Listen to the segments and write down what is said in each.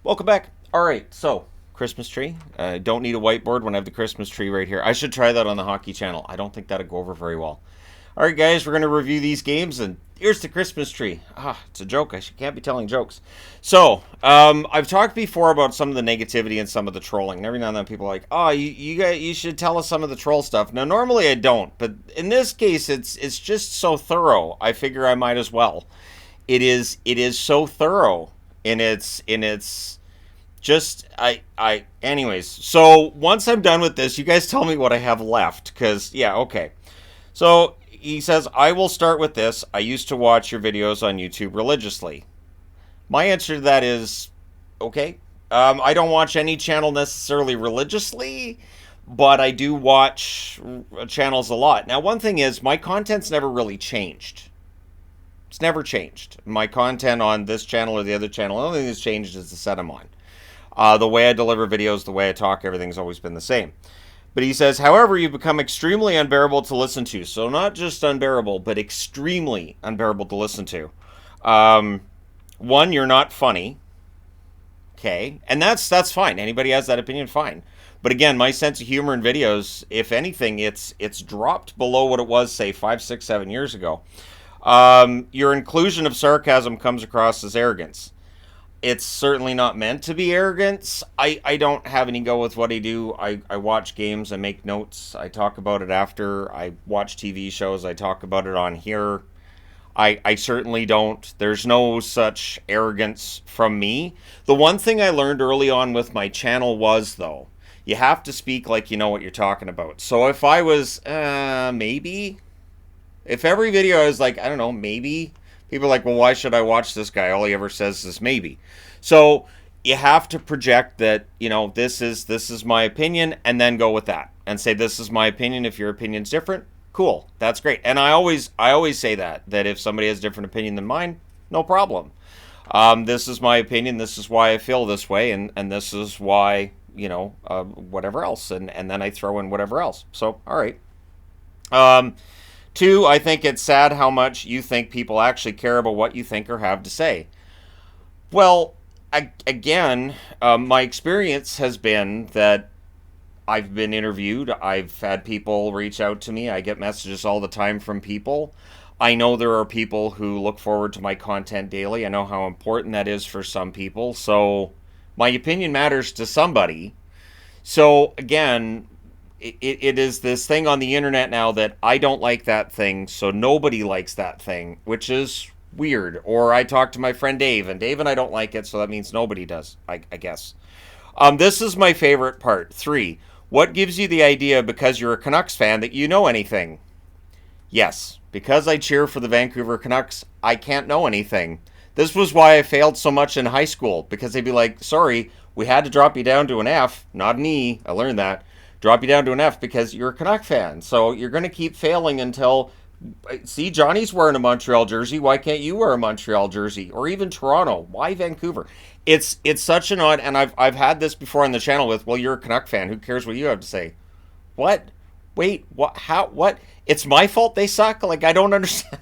Welcome back. All right, so Christmas tree. Don't need a whiteboard when I have the Christmas tree right here. I should try that on the hockey channel. I don't think that'd go over very well. All right, guys, we're gonna review these games, and here's the Christmas tree. It's a joke. Can't be telling jokes. So, I've talked before about some of the negativity and some of the trolling. And every now and then, people are like, "Oh, you should tell us some of the troll stuff." Now, normally I don't, but in this case, it's just so thorough. I figure I might as well. It is so thorough in its just anyways. So once I'm done with this, you guys tell me what I have left, because yeah, okay. So he says, I will start with this. I used to watch your videos on YouTube religiously. My answer to that is okay. I don't watch any channel necessarily religiously, but I do watch channels a lot. Now, one thing is, my content's never really changed. It's never changed. My content on this channel or the other channel, the only thing that's changed is the set I'm on. The way I deliver videos, the way I talk, everything's always been the same. But he says, however, you've become extremely unbearable to listen to. So not just unbearable, but extremely unbearable to listen to. One, you're not funny. Okay. And that's fine. Anybody has that opinion, fine. But again, my sense of humor in videos, if anything, it's dropped below what it was, say, 5, 6, 7 years ago. Your inclusion of sarcasm comes across as arrogance. It's certainly not meant to be arrogance. I don't have any go with what I do. I watch games, I make notes, I talk about it after, I watch TV shows, I talk about it on here. I certainly don't. There's no such arrogance from me. The one thing I learned early on with my channel was, though, you have to speak like you know what you're talking about. So if I was, maybe, if every video I was like, I don't know, maybe, people are like, well, why should I watch this guy? All he ever says is maybe. So you have to project that, you know, this is my opinion, and then go with that and say, this is my opinion. If your opinion's different, cool, that's great. And I always say that if somebody has a different opinion than mine, no problem. This is my opinion. This is why I feel this way, and this is why, you know, whatever else, and then I throw in whatever else. So all right. Two, I think it's sad how much you think people actually care about what you think or have to say. Well, again, my experience has been that I've been interviewed. I've had people reach out to me. I get messages all the time from people. I know there are people who look forward to my content daily. I know how important that is for some people. So my opinion matters to somebody. So again, it is this thing on the internet now that I don't like that thing, so nobody likes that thing, which is weird. Or I talk to my friend Dave, and Dave and I don't like it, so that means nobody does, I guess. This is my favorite part. 3, what gives you the idea because you're a Canucks fan that you know anything? Yes, because I cheer for the Vancouver Canucks, I can't know anything. This was why I failed so much in high school, because they'd be like, sorry, we had to drop you down to an F, not an E, I learned that. Drop you down to an F because you're a Canuck fan. So you're going to keep failing until, see, Johnny's wearing a Montreal jersey. Why can't you wear a Montreal jersey? Or even Toronto. Why Vancouver? It's such an odd, and I've had this before on the channel with, well, you're a Canuck fan. Who cares what you have to say? What? Wait, what? How? What? It's my fault they suck? Like, I don't understand.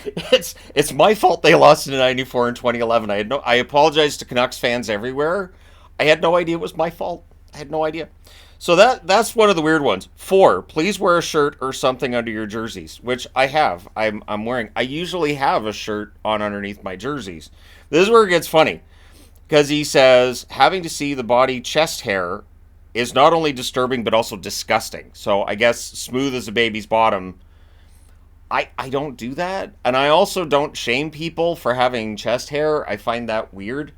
It's my fault they lost in '94 and 2011. I apologize to Canucks fans everywhere. I had no idea it was my fault. I had no idea. So that's one of the weird ones. 4, please wear a shirt or something under your jerseys, which I have. I'm wearing. I usually have a shirt on underneath my jerseys. This is where it gets funny, because he says having to see the body chest hair is not only disturbing but also disgusting. So I guess smooth as a baby's bottom. I don't do that, and I also don't shame people for having chest hair. I find that weird.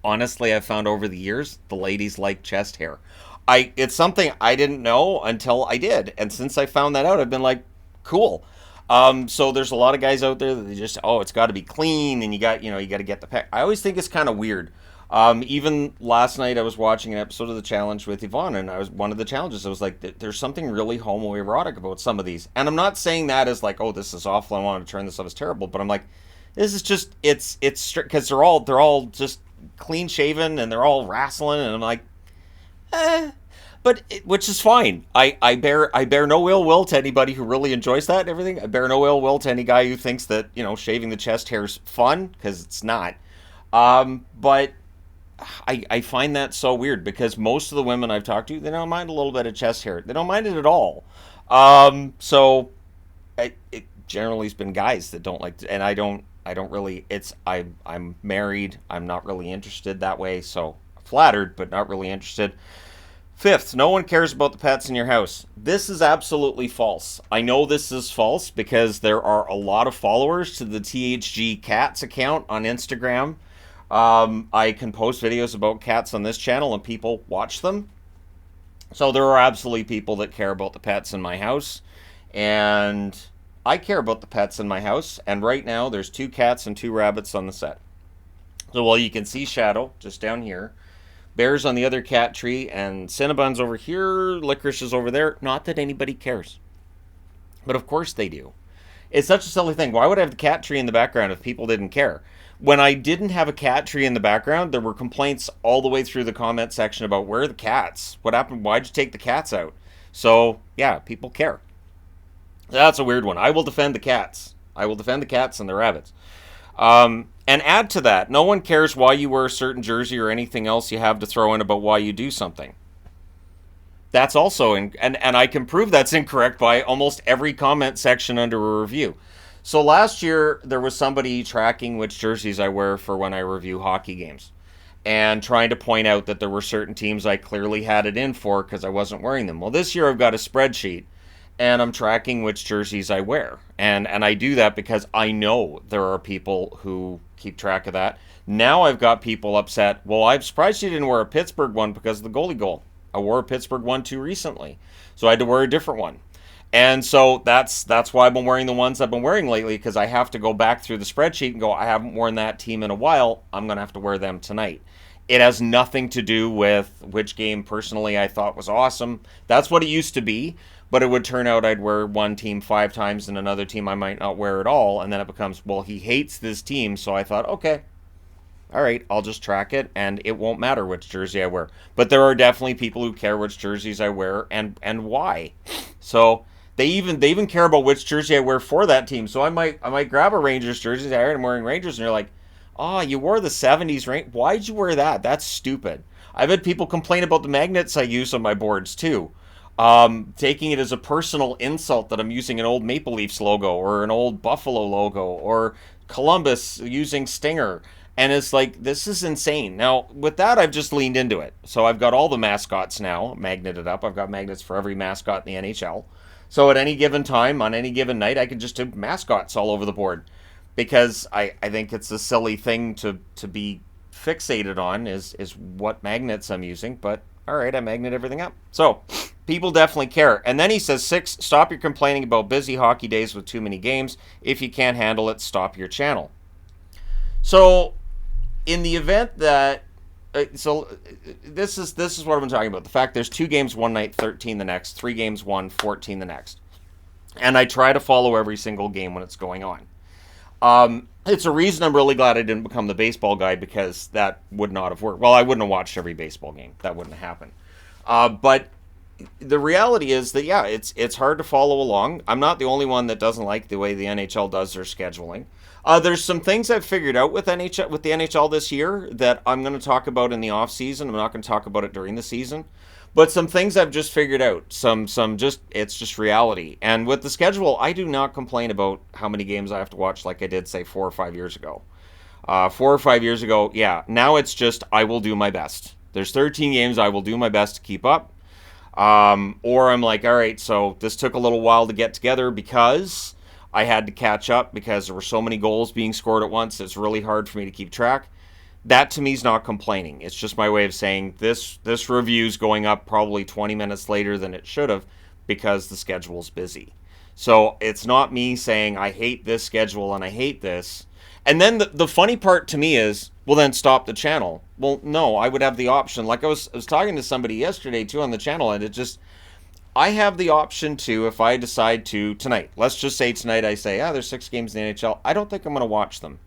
Honestly, I've found over the years the ladies like chest hair. It's something I didn't know until I did, and since I found that out, I've been like, cool. So there's a lot of guys out there that they just, it's got to be clean, and you got to get the peck. I always think it's kind of weird. Even last night I was watching an episode of The Challenge with Yvonne, and one of the challenges, I was like, there's something really homoerotic about some of these. And I'm not saying that as like, oh, this is awful, I want to turn this off as terrible, but I'm like, this is just, it's strict, because they're all just clean shaven, and they're all wrestling, and I'm like, which is fine. I bear no ill will to anybody who really enjoys that and everything. I bear no ill will to any guy who thinks that, shaving the chest hair is fun, because it's not. But I find that so weird because most of the women I've talked to, they don't mind a little bit of chest hair. They don't mind it at all. So it generally has been guys that don't like to, and I don't really. I'm married. I'm not really interested that way. So flattered, but not really interested. Fifth, no one cares about the pets in your house. This is absolutely false. I know this is false because there are a lot of followers to the THG Cats account on Instagram. I can post videos about cats on this channel and people watch them. So there are absolutely people that care about the pets in my house. And I care about the pets in my house. And right now there's 2 cats and 2 rabbits on the set. So while you can see Shadow just down here, Bear's on the other cat tree, and Cinnabon's over here, Licorice is over there. Not that anybody cares. But of course they do. It's such a silly thing. Why would I have the cat tree in the background if people didn't care? When I didn't have a cat tree in the background, there were complaints all the way through the comment section about where are the cats? What happened? Why'd you take the cats out? So, yeah, people care. That's a weird one. I will defend the cats. I will defend the cats and the rabbits. And add to that, no one cares why you wear a certain jersey or anything else you have to throw in about why you do something. That's also, and I can prove that's incorrect by almost every comment section under a review. So last year, there was somebody tracking which jerseys I wear for when I review hockey games. And trying to point out that there were certain teams I clearly had it in for because I wasn't wearing them. Well, this year I've got a spreadsheet. And I'm tracking which jerseys I wear. And I do that because I know there are people who keep track of that. Now I've got people upset. Well, I'm surprised you didn't wear a Pittsburgh one because of the goalie goal. I wore a Pittsburgh one too recently. So I had to wear a different one. And so that's why I've been wearing the ones I've been wearing lately, because I have to go back through the spreadsheet and go, I haven't worn that team in a while. I'm going to have to wear them tonight. It has nothing to do with which game personally I thought was awesome. That's what it used to be. But it would turn out I'd wear one team 5 times and another team I might not wear at all. And then it becomes, well, he hates this team. So I thought, okay, all right, I'll just track it. And it won't matter which jersey I wear. But there are definitely people who care which jerseys I wear and why. So they even care about which jersey I wear for that team. So I might grab a Rangers jersey. I'm wearing Rangers. And you're like, oh, you wore the 70s Rangers. Why'd you wear that? That's stupid. I've had people complain about the magnets I use on my boards too. Taking it as a personal insult that I'm using an old Maple Leafs logo or an old Buffalo logo or Columbus using Stinger. And it's like, this is insane. Now, with that, I've just leaned into it. So I've got all the mascots now magneted up. I've got magnets for every mascot in the NHL. So at any given time, on any given night, I can just have mascots all over the board. Because I think it's a silly thing to be fixated on is what magnets I'm using. But, all right, I magnet everything up. So people definitely care. And then he says, 6, stop your complaining about busy hockey days with too many games. If you can't handle it, stop your channel. So in the event that, this is what I've been talking about. The fact there's 2 games one night, 13 the next, 3 games one, 14 the next. And I try to follow every single game when it's going on. It's a reason I'm really glad I didn't become the baseball guy, because that would not have worked. Well, I wouldn't have watched every baseball game. That wouldn't have happened. But the reality is that, yeah, it's hard to follow along. I'm not the only one that doesn't like the way the NHL does their scheduling. There's some things I've figured out with the NHL this year that I'm going to talk about in the off season. I'm not going to talk about it during the season. But some things I've just figured out. It's just reality. And with the schedule, I do not complain about how many games I have to watch like I did, say, 4 or 5 years ago. 4 or 5 years ago, yeah. Now it's just, I will do my best. There's 13 games, I will do my best to keep up. Or I'm like, all right, so this took a little while to get together because I had to catch up because there were so many goals being scored at once. It's really hard for me to keep track. That to me is not complaining. It's just my way of saying this review's going up probably 20 minutes later than it should have because the schedule's busy. So it's not me saying I hate this schedule and I hate this. And then the funny part to me is, well, then stop the channel. Well, no, I would have the option. Like I was talking to somebody yesterday too on the channel, and I have the option to, if I decide to tonight, let's just say tonight I say, there's 6 games in the NHL. I don't think I'm going to watch them.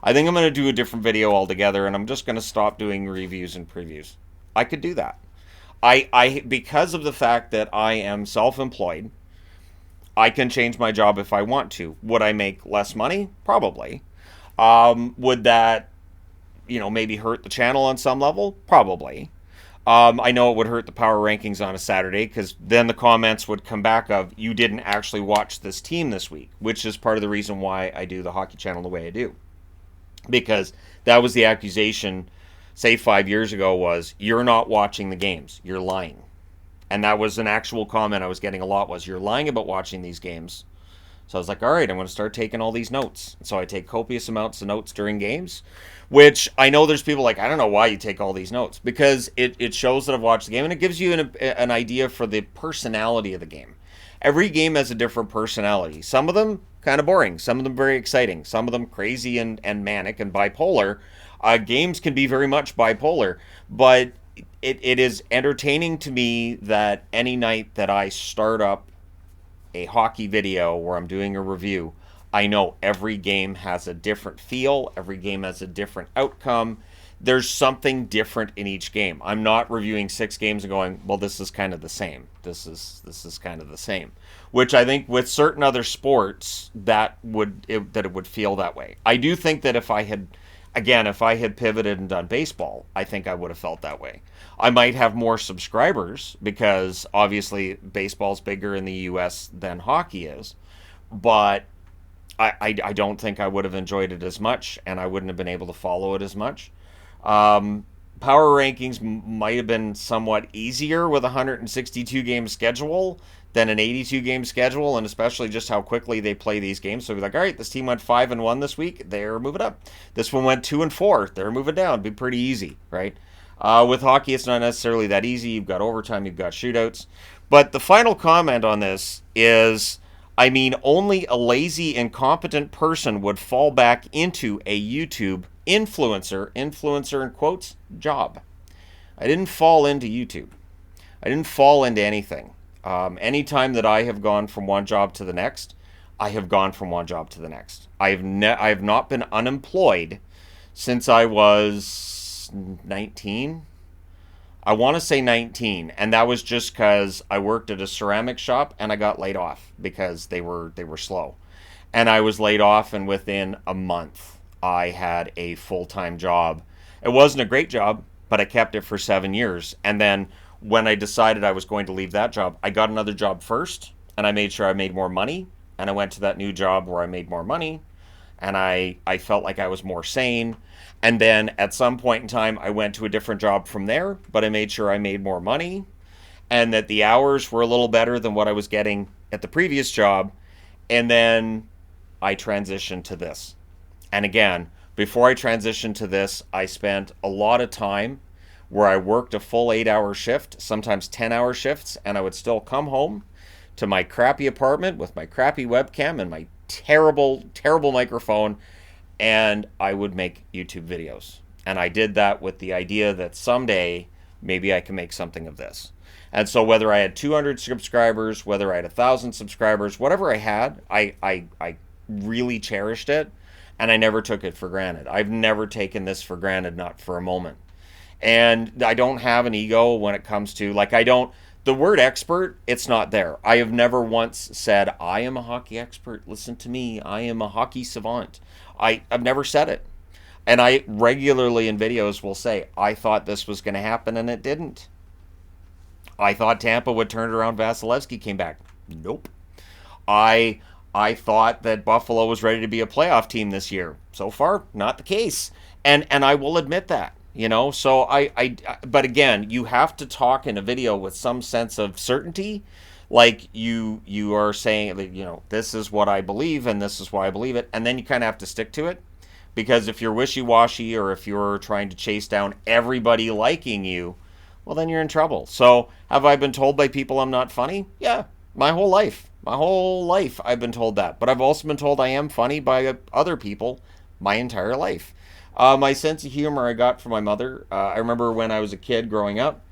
I think I'm going to do a different video altogether, and I'm just going to stop doing reviews and previews. I could do that. I because of the fact that I am self-employed, I can change my job if I want to. Would I make less money? Probably. Would that, maybe hurt the channel on some level? Probably. I know it would hurt the power rankings on a Saturday because then the comments would come back of, you didn't actually watch this team this week, which is part of the reason why I do the hockey channel the way I do. Because that was the accusation, say 5 years ago, was you're not watching the games, you're lying. And that was an actual comment I was getting a lot, was you're lying about watching these games. So I was like, all right, I'm going to start taking all these notes. So I take copious amounts of notes during games, which I know there's people like, I don't know why you take all these notes, because it shows that I've watched the game, and it gives you an idea for the personality of the game. Every game has a different personality. Some of them kind of boring, some of them very exciting, some of them crazy and manic and bipolar. Games can be very much bipolar, but it is entertaining to me that any night that I start up a hockey video where I'm doing a review, I know every game has a different feel, every game has a different outcome. There's something different in each game. I'm not reviewing 6 games and going, well, this is kind of the same. This is kind of the same. Which I think with certain other sports that it would feel that way. I do think that if I had pivoted and done baseball, I think I would have felt that way. I might have more subscribers because obviously baseball's bigger in the US than hockey is, but I don't think I would have enjoyed it as much, and I wouldn't have been able to follow it as much. Power rankings might have been somewhat easier with a 162 game schedule than an 82 game schedule, and especially just how quickly they play these games. So we're like, all right, this team went 5-1 this week, they're moving up. This one went 2-4, they're moving down. It'd be pretty easy, right? With hockey, it's not necessarily that easy. You've got overtime, you've got shootouts. But the final comment on this is, I mean, only a lazy, incompetent person would fall back into a YouTube influencer in quotes, job. I didn't fall into YouTube. I didn't fall into anything. Anytime that I have gone from one job to the next, I have gone from one job to the next. I have not been unemployed since I was 19. I want to say 19, and that was just because I worked at a ceramic shop and I got laid off because they were slow. And I was laid off, and within a month I had a full-time job. It wasn't a great job, but I kept it for 7 years. And then when I decided I was going to leave that job, I got another job first, and I made sure I made more money. And I went to that new job where I made more money, and I felt like I was more sane. And then at some point in time, I went to a different job from there, but I made sure I made more money, and that the hours were a little better than what I was getting at the previous job. And then I transitioned to this. And again, before I transitioned to this, I spent a lot of time where I worked a full 8-hour shift, sometimes 10-hour shifts, and I would still come home to my crappy apartment with my crappy webcam and my terrible, terrible microphone, and I would make YouTube videos. And I did that with the idea that someday maybe I can make something of this. And so whether I had 200 subscribers, whether I had 1,000 subscribers, whatever I had, I really cherished it, and I never took it for granted. I've never taken this for granted, not for a moment. And I don't have an ego when it comes to, the word expert, it's not there. I have never once said, I am a hockey expert, listen to me, I am a hockey savant. I've never said it. And I regularly in videos will say, I thought this was going to happen, and it didn't. I thought Tampa would turn it around, Vasilevsky came back. Nope. I thought that Buffalo was ready to be a playoff team this year. So far, not the case. And I will admit that. So but again, you have to talk in a video with some sense of certainty, like you are saying, this is what I believe and this is why I believe it, and then you kind of have to stick to it, because if you're wishy-washy or if you're trying to chase down everybody liking you, well, then you're in trouble. So have I been told by people I'm not funny? Yeah, my whole life I've been told that, but I've also been told I am funny by other people my entire life. My sense of humor I got from my mother. I remember when I was a kid growing up,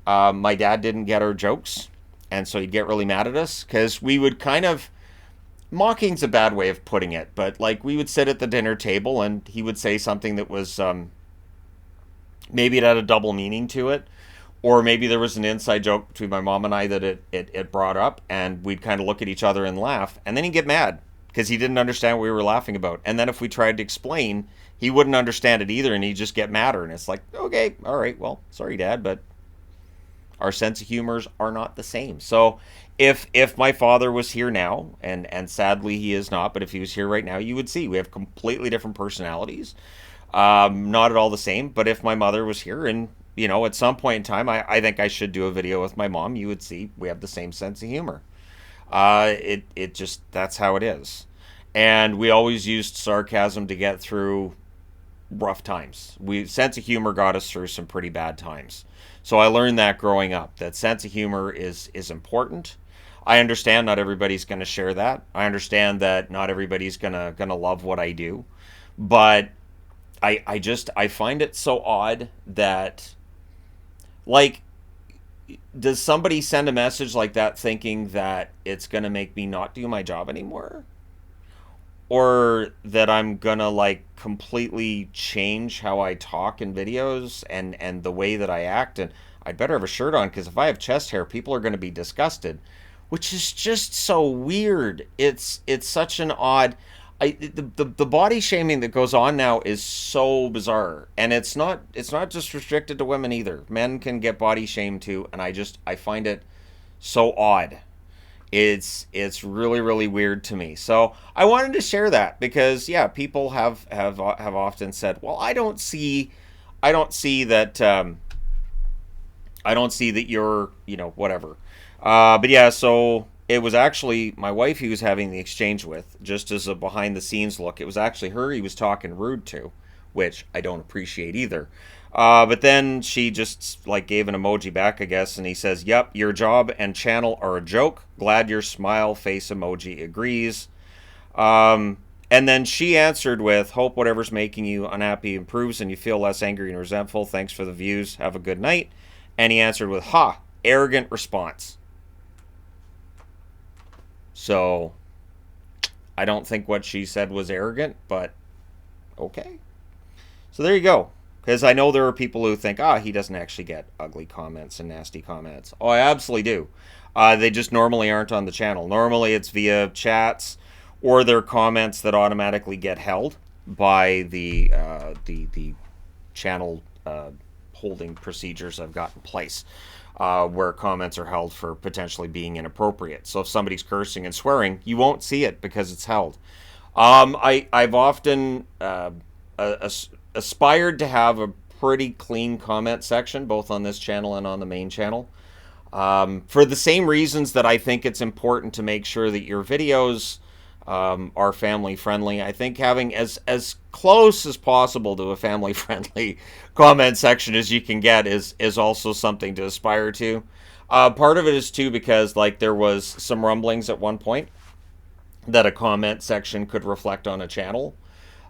my dad didn't get our jokes, and so he'd get really mad at us because we would kind of, mocking's a bad way of putting it, but we would sit at the dinner table and he would say something that was maybe it had a double meaning to it, or maybe there was an inside joke between my mom and I that it brought up, and we'd kind of look at each other and laugh, and then he'd get mad. because he didn't understand what we were laughing about. And then if we tried to explain, he wouldn't understand it either, and he'd just get madder. And it's like, okay, all right, well, sorry, Dad, but our sense of humors are not the same. So if my father was here now, and sadly he is not, but if he was here right now, you would see we have completely different personalities. Not at all the same. But if my mother was here, and at some point in time, I think I should do a video with my mom, you would see we have the same sense of humor. It just, that's how it is. And we always used sarcasm to get through rough times. Sense of humor got us through some pretty bad times. So I learned that growing up, that sense of humor is important. I understand not everybody's going to share that. I understand that not everybody's gonna love what I do, but I find it so odd that, like, does somebody send a message like that thinking that it's gonna make me not do my job anymore? Or that I'm gonna, like, completely change how I talk in videos and the way that I act, and I'd better have a shirt on because if I have chest hair, people are gonna be disgusted, which is just so weird. It's such an odd. The body shaming that goes on now is so bizarre, and it's not just restricted to women either. Men can get body shamed too, and I find it so odd. It's really, really weird to me. So I wanted to share that because, yeah, people have often said, well, I don't see that I don't see that you're, whatever. But yeah, so it was actually my wife he was having the exchange with, just as a behind the scenes look. It was actually her he was talking rude to, which I don't appreciate either. But then she just, like, gave an emoji back, I guess, and he says, "Yep, your job and channel are a joke. Glad your smile face emoji agrees." And then she answered with, "Hope whatever's making you unhappy improves and you feel less angry and resentful. Thanks for the views. Have a good night." And he answered with, "Ha, arrogant response." So I don't think what she said was arrogant, but okay. So there you go. Because I know there are people who think, he doesn't actually get ugly comments and nasty comments. Oh, I absolutely do. They just normally aren't on the channel. Normally it's via chats or their comments that automatically get held by the channel holding procedures I've got in place, where comments are held for potentially being inappropriate. So if somebody's cursing and swearing, you won't see it because it's held. I've often aspired to have a pretty clean comment section, both on this channel and on the main channel, for the same reasons that I think it's important to make sure that your videos are family friendly. I think having as close as possible to a family friendly comment section as you can get is also something to aspire to. Part of it is too because, like, there was some rumblings at one point that a comment section could reflect on a channel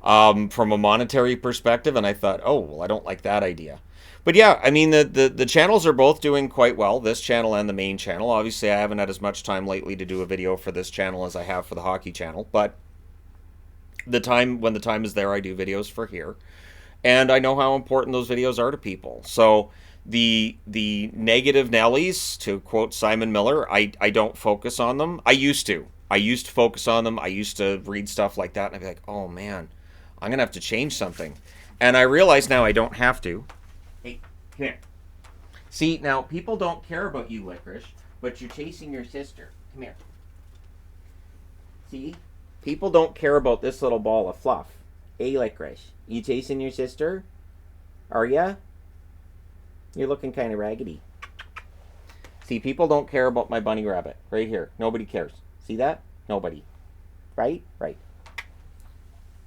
from a monetary perspective, and I thought, oh, well, I don't like that idea. But yeah, I mean, the channels are both doing quite well, this channel and the main channel. Obviously, I haven't had as much time lately to do a video for this channel as I have for the hockey channel, but when the time is there, I do videos for here. And I know how important those videos are to people. So the negative Nellies, to quote Simon Miller, I don't focus on them. I used to focus on them. I used to read stuff like that, and I'd be like, oh man, I'm going to have to change something. And I realize now I don't have to. Hey, come here. See, now, people don't care about you, Licorice, but you're chasing your sister. Come here. See? People don't care about this little ball of fluff. Hey, Licorice, you chasing your sister? Are ya? You're looking kind of raggedy. See, people don't care about my bunny rabbit. Right here. Nobody cares. See that? Nobody. Right? Right.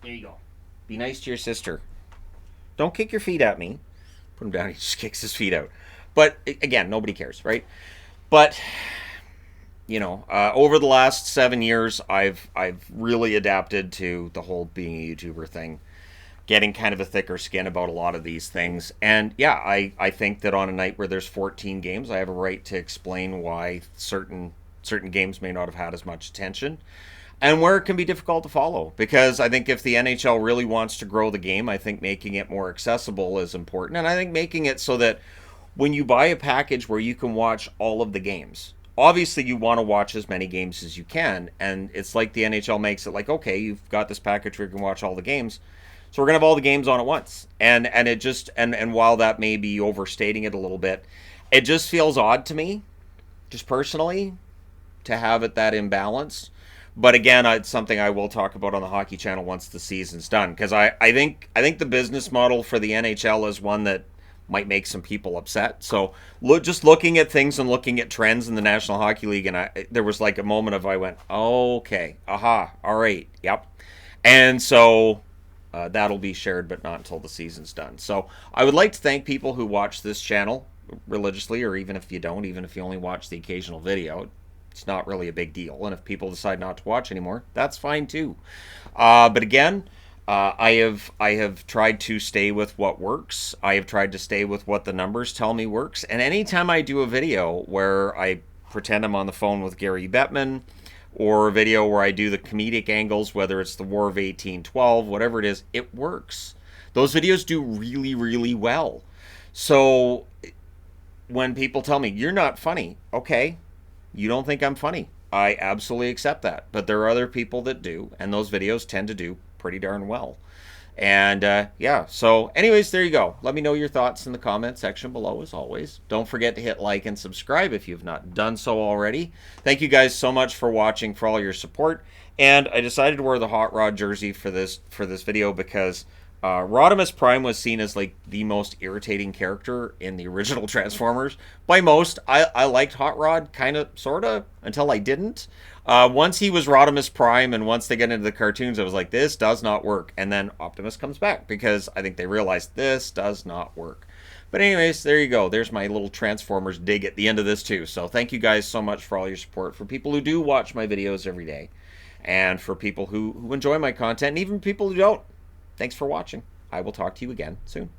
There you go. Be nice to your sister. Don't kick your feet at me. Put him down. He just kicks his feet out. But again, nobody cares, right? But over the last 7 years, I've really adapted to the whole being a YouTuber thing, getting kind of a thicker skin about a lot of these things. And yeah, I think that on a night where there's 14 games, I have a right to explain why certain games may not have had as much attention, and where it can be difficult to follow. Because I think if the NHL really wants to grow the game, I think making it more accessible is important. And I think making it so that when you buy a package where you can watch all of the games, obviously you want to watch as many games as you can, and it's like the NHL makes it like, okay, you've got this package where you can watch all the games, so we're gonna have all the games on at once. And it just and while that may be overstating it a little bit, it just feels odd to me, just personally, to have it that imbalance. But again, it's something I will talk about on the Hockey Channel once the season's done, because I think the business model for the NHL is one that might make some people upset. So just looking at things and looking at trends in the National Hockey League, and there was like a moment of I went, oh, okay, aha, all right, yep. And so that'll be shared, but not until the season's done. So I would like to thank people who watch this channel religiously, or even if you don't, even if you only watch the occasional video. It's not really a big deal. And if people decide not to watch anymore, that's fine too. But again, I have tried to stay with what works. I have tried to stay with what the numbers tell me works. And anytime I do a video where I pretend I'm on the phone with Gary Bettman, or a video where I do the comedic angles, whether it's the War of 1812, whatever it is, it works. Those videos do really, really well. So when people tell me, you're not funny, okay, you don't think I'm funny. I absolutely accept that. But there are other people that do, and those videos tend to do pretty darn well. And yeah, so anyways, there you go. Let me know your thoughts in the comment section below, as always. Don't forget to hit like and subscribe if you've not done so already. Thank you guys so much for watching, for all your support. And I decided to wear the Hot Rod jersey for this video because Rodimus Prime was seen as like the most irritating character in the original Transformers by most. I liked Hot Rod, kind of, sort of, until I didn't. Once he was Rodimus Prime and once they get into the cartoons, I was like, this does not work. And then Optimus comes back because I think they realized this does not work. But anyways, there you go. There's my little Transformers dig at the end of this too. So thank you guys so much for all your support. For people who do watch my videos every day. And for people who enjoy my content, and even people who don't. Thanks for watching. I will talk to you again soon.